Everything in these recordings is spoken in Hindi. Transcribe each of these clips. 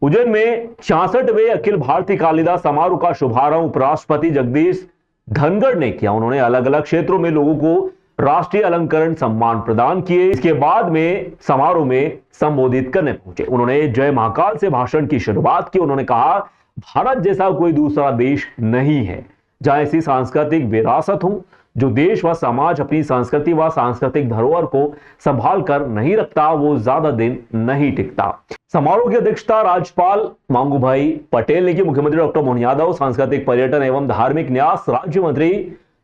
उज्जैन में 66वें अखिल भारतीय कालिदास समारोह का शुभारंभ उपराष्ट्रपति जगदीश धनखड़ ने किया। उन्होंने अलग अलग क्षेत्रों में लोगों को राष्ट्रीय अलंकरण सम्मान प्रदान किए। इसके बाद में समारोह में संबोधित करने पहुंचे। उन्होंने जय महाकाल से भाषण की शुरुआत की। उन्होंने कहा, भारत जैसा कोई दूसरा देश नहीं है जहां ऐसी सांस्कृतिक विरासत हो। जो देश व समाज अपनी संस्कृति व सांस्कृतिक धरोहर को संभाल कर नहीं रखता, वो ज्यादा दिन नहीं टिकता। समारोह की अध्यक्षता राज्यपाल मांगूभाई पटेल ने की। मुख्यमंत्री डॉक्टर मोहन यादव, सांस्कृतिक पर्यटन एवं धार्मिक न्यास राज्य मंत्री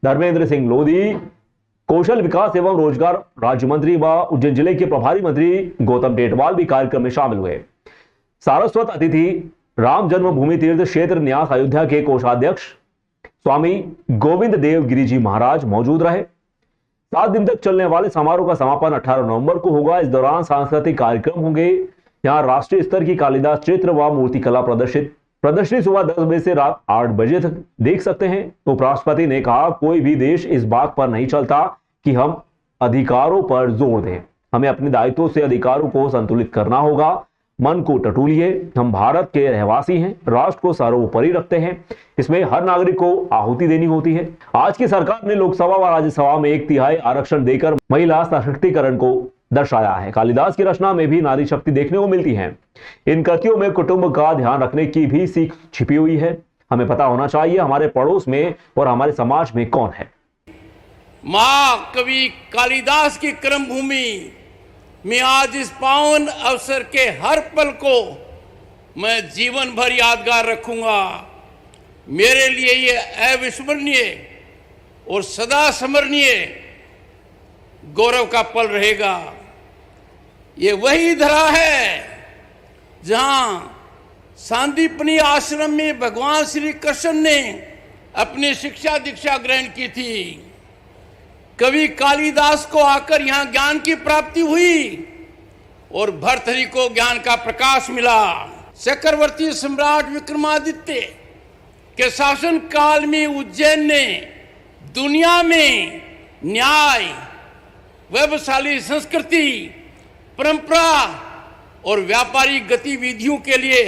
धर्मेंद्र सिंह लोधी, कौशल विकास एवं रोजगार राज्य मंत्री व उज्जैन जिले के प्रभारी मंत्री गौतम टेटवाल भी कार्यक्रम में शामिल हुए। सारस्वत अतिथि राम जन्मभूमि तीर्थ क्षेत्र न्यास अयोध्या के कोषाध्यक्ष स्वामी गोविंद देव गिरी जी महाराज मौजूद रहे। 7 दिन तक चलने वाले समारोह का समापन 18 नवंबर को होगा। इस दौरान सांस्कृतिक कार्यक्रम होंगे। यहाँ राष्ट्रीय स्तर की कालिदास चित्र व मूर्तिकला प्रदर्शनी सुबह 10 बजे से रात 8 बजे तक देख सकते हैं। उपराष्ट्रपति ने कहा, कोई भी देश इस बात पर नहीं चलता कि हम अधिकारों पर जोर दें। हमें अपने दायित्वों से अधिकारों को संतुलित करना होगा। मन को टटोलिए, हम भारत के रहवासी हैं, राष्ट्र को सर्वोपरि रखते हैं। इसमें हर नागरिक को आहुति देनी होती है। आज की सरकार ने लोकसभा व राज्यसभा में 1/3 आरक्षण देकर महिला सशक्तिकरण को दर्शाया है। कालिदास की रचना में भी नारी शक्ति देखने को मिलती है। इन कृतियों में कुटुंब का ध्यान रखने की भी सीख छिपी हुई है। हमें पता होना चाहिए हमारे पड़ोस में और हमारे समाज में कौन है। मां कवि कालिदास की कर्म भूमि में आज इस पावन अवसर के हर पल को मैं जीवन भर यादगार रखूंगा। मेरे लिए ये अविस्मरणीय और सदा स्मरणीय गौरव का पल रहेगा। ये वही धरा है जहां सांदीपनी आश्रम में भगवान श्री कृष्ण ने अपनी शिक्षा दीक्षा ग्रहण की थी। कवि कालिदास को आकर यहां ज्ञान की प्राप्ति हुई और भर्तृहरि को ज्ञान का प्रकाश मिला। चक्रवर्ती सम्राट विक्रमादित्य के शासन काल में उज्जैन ने दुनिया में न्याय, वैभवशाली संस्कृति, परंपरा और व्यापारिक गतिविधियों के लिए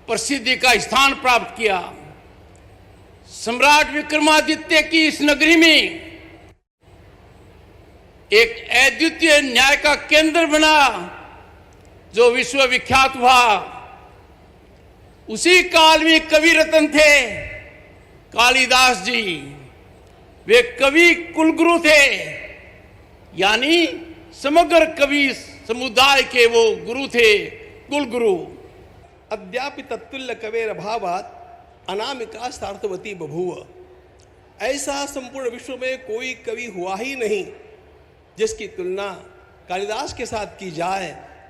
प्रसिद्धि का स्थान प्राप्त किया। सम्राट विक्रमादित्य की इस नगरी में एक अद्वितीय न्याय का केंद्र बना जो विश्व विख्यात हुआ। उसी काल में कवि रत्न थे कालिदास जी। वे कवि कुलगुरु थे, यानी समग्र कवि समुदाय के वो गुरु थे, कुलगुरु। अद्यापि तत्तुल्य कवेर अभावात् अनामिका सार्थवती बभूव। ऐसा संपूर्ण विश्व में कोई कवि हुआ ही नहीं जिसकी तुलना कालिदास के साथ की जाए।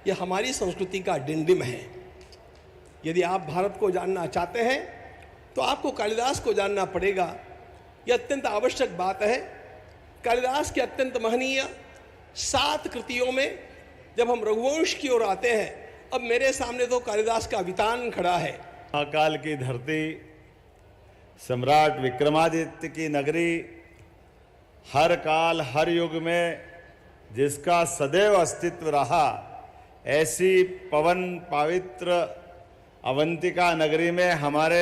यह हमारी संस्कृति का डिंडिम है। यदि आप भारत को जानना चाहते हैं तो आपको कालिदास को जानना पड़ेगा। यह अत्यंत आवश्यक बात है। कालिदास के अत्यंत महनीय 7 कृतियों में जब हम रघुवंश की ओर आते हैं, अब मेरे सामने तो कालिदास का वितान खड़ा है। महाकाल की धरती, सम्राट विक्रमादित्य की नगरी, हर काल हर युग में जिसका सदैव अस्तित्व रहा, ऐसी पवन पवित्र अवंतिका नगरी में हमारे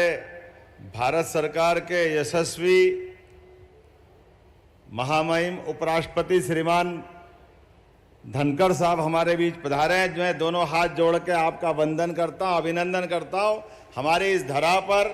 भारत सरकार के यशस्वी महामहिम उपराष्ट्रपति श्रीमान धनखड़ साहब हमारे बीच पधारे हैं। मैं दोनों हाथ जोड़ के आपका वंदन करता हूँ, अभिनंदन करता हूँ। हमारे इस धरा पर